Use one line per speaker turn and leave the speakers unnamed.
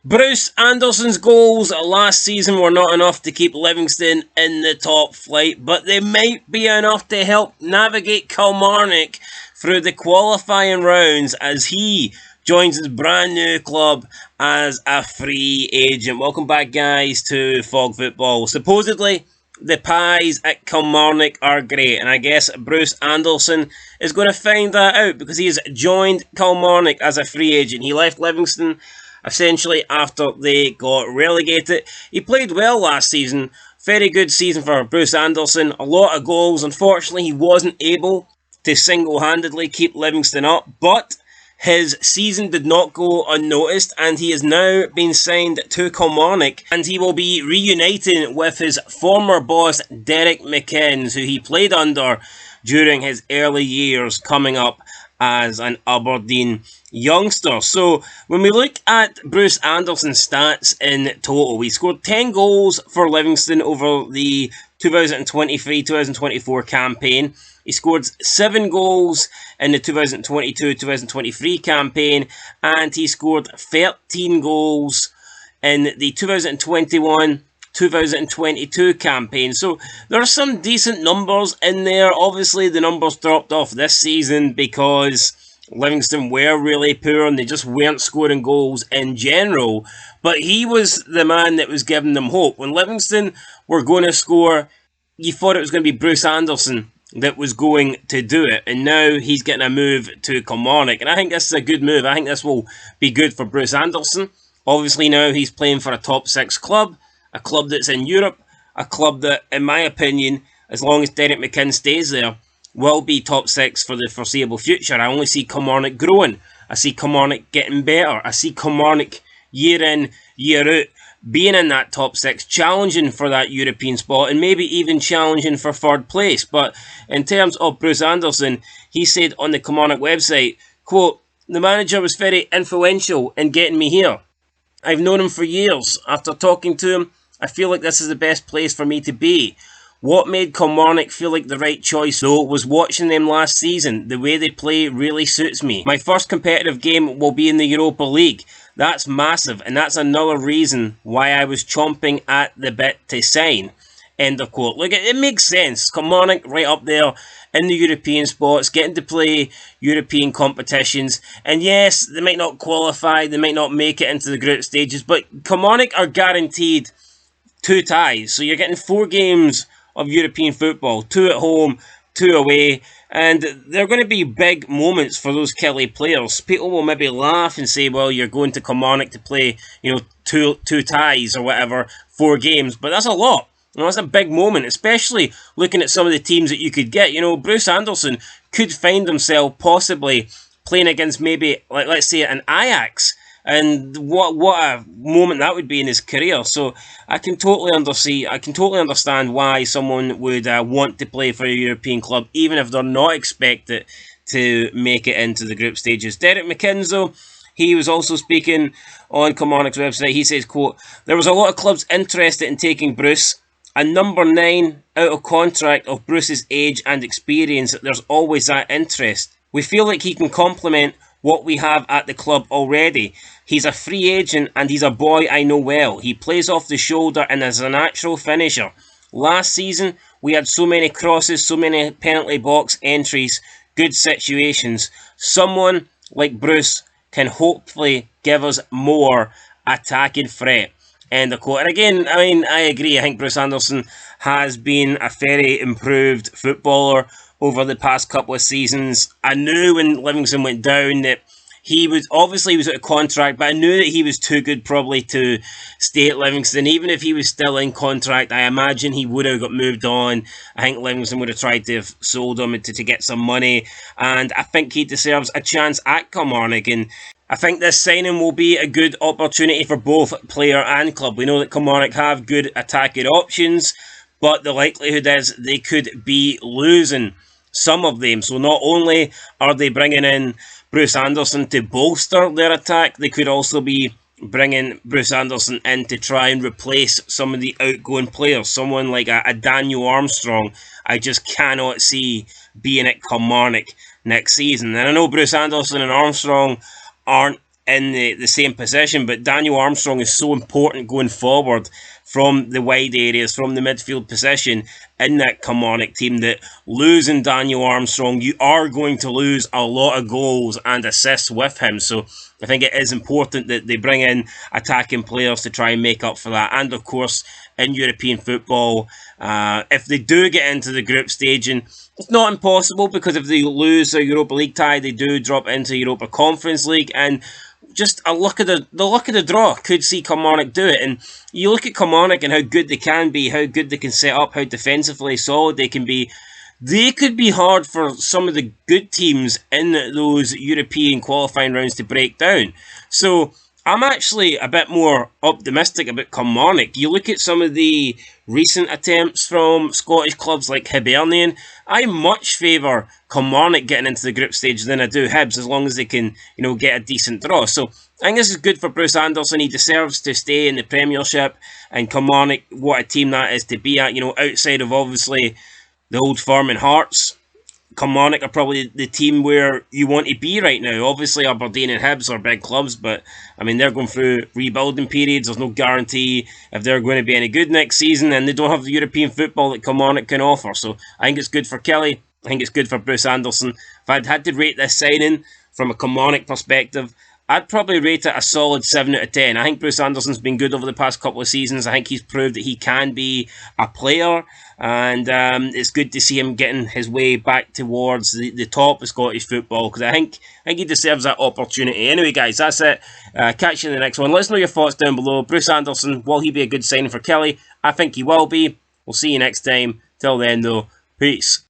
Bruce Anderson's goals last season were not enough to keep Livingston in the top flight, but they might be enough to help navigate Kilmarnock through the qualifying rounds as he joins his brand new club as a free agent. Welcome back, guys, to Fog Football. Supposedly, the pies at Kilmarnock are great, and I guess Bruce Anderson is going to find that out because he has joined Kilmarnock as a free agent. He left Livingston essentially after they got relegated. He played well last season. Very good season for Bruce Anderson. A lot of goals. Unfortunately, he wasn't able to single-handedly keep Livingston up, but his season did not go unnoticed, and he has now been signed to Kilmarnock, and he will be reuniting with his former boss, Derek McInnes, who he played under during his early years coming up as an Aberdeen youngster. So when we look at Bruce Anderson's stats in total, he scored 10 goals for Livingston over the 2023-2024 campaign. He scored 7 goals in the 2022-2023 campaign, and he scored 13 goals in the 2021-2022 campaign. So there are some decent numbers in there. Obviously, the numbers dropped off this season because Livingston were really poor and they just weren't scoring goals in general. But he was the man that was giving them hope. When Livingston were going to score, you thought it was going to be Bruce Anderson that was going to do it, and now he's getting a move to Kilmarnock, and I think this is a good move. I think this will be good for Bruce Anderson. Obviously now he's playing for a top 6 club, a club that's in Europe, a club that, in my opinion, as long as Derek McInnes stays there, will be top 6 for the foreseeable future. I only see Kilmarnock growing. I see Kilmarnock getting better. I see Kilmarnock year in, year out being in that top 6, challenging for that European spot, and maybe even challenging for 3rd place. But in terms of Bruce Anderson, he said on the Kilmarnock website, quote, "The manager was very influential in getting me here. I've known him for years. After talking to him, I feel like this is the best place for me to be. What made Kilmarnock feel like the right choice, though, was watching them last season. The way they play really suits me. My first competitive game will be in the Europa League. That's massive, and that's another reason why I was chomping at the bit to sign." End of quote. Look, it makes sense. Kilmarnock right up there in the European spots, getting to play European competitions. And yes, they might not qualify, they might not make it into the group stages, but Kilmarnock are guaranteed 2 ties. So you're getting 4 games of European football, 2 at home, 2 away, and they're going to be big moments for those Kelly players. People will maybe laugh and say, well, you're going to Kilmarnock to play, two ties or whatever, 4 games, but that's a lot. That's a big moment, especially looking at some of the teams that you could get. Bruce Anderson could find himself possibly playing against maybe, let's say, an Ajax. And what a moment that would be in his career. So I can totally understand why someone would want to play for a European club, even if they're not expected to make it into the group stages. Derek McInnes, though, he was also speaking on Kilmarnock's website. He says, quote, "There was a lot of clubs interested in taking Bruce. A number 9 out of contract of Bruce's age and experience, there's always that interest. We feel like he can complement what we have at the club already. He's a free agent and he's a boy I know well. He plays off the shoulder and is a natural finisher. Last season, we had so many crosses, so many penalty box entries, good situations. Someone like Bruce can hopefully give us more attacking threat." End of quote. And again, I agree. I think Bruce Anderson has been a very improved footballer over the past couple of seasons. I knew when Livingston went down that he was out of contract, but I knew that he was too good probably to stay at Livingston. Even if he was still in contract, I imagine he would have got moved on. I think Livingston would have tried to have sold him to get some money, and I think he deserves a chance at Kilmarnock. And I think this signing will be a good opportunity for both player and club. We know that Kilmarnock have good attacking options, but the likelihood is they could be losing some of them. So not only are they bringing in Bruce Anderson to bolster their attack, they could also be bringing Bruce Anderson in to try and replace some of the outgoing players. Someone like a Daniel Armstrong, I just cannot see being at Kilmarnock next season. And I know Bruce Anderson and Armstrong aren't in the same position, but Daniel Armstrong is so important going forward from the wide areas, from the midfield position in that Kilmarnock team, that losing Daniel Armstrong, you are going to lose a lot of goals and assists with him. So I think it is important that they bring in attacking players to try and make up for that. And of course, in European football, if they do get into the group stage, and it's not impossible, because if they lose a Europa League tie, they do drop into Europa Conference League, and just a look at the luck of the draw could see Kilmarnock do it. And you look at Kilmarnock and how good they can be, how good they can set up, how defensively solid they can be. They could be hard for some of the good teams in those European qualifying rounds to break down. So I'm actually a bit more optimistic about Kilmarnock. You look at some of the recent attempts from Scottish clubs like Hibernian. I much favour Kilmarnock getting into the group stage than I do Hibs, as long as they can, get a decent draw. So I think this is good for Bruce Anderson. He deserves to stay in the Premiership, and Kilmarnock, what a team that is to be at. Outside of obviously the Old Firm and Hearts, Kilmarnock are probably the team where you want to be right now. Obviously, Aberdeen and Hibs are big clubs, but they're going through rebuilding periods. There's no guarantee if they're going to be any good next season, and they don't have the European football that Kilmarnock can offer. So I think it's good for Kelly. I think it's good for Bruce Anderson. If I'd had to rate this signing from a Kilmarnock perspective, I'd probably rate it a solid 7 out of 10. I think Bruce Anderson's been good over the past couple of seasons. I think he's proved that he can be a player, and it's good to see him getting his way back towards the top of Scottish football, because I think he deserves that opportunity. Anyway, guys, that's it. Catch you in the next one. Let us know your thoughts down below. Bruce Anderson, will he be a good signing for Kelly? I think he will be. We'll see you next time. Till then, though, peace.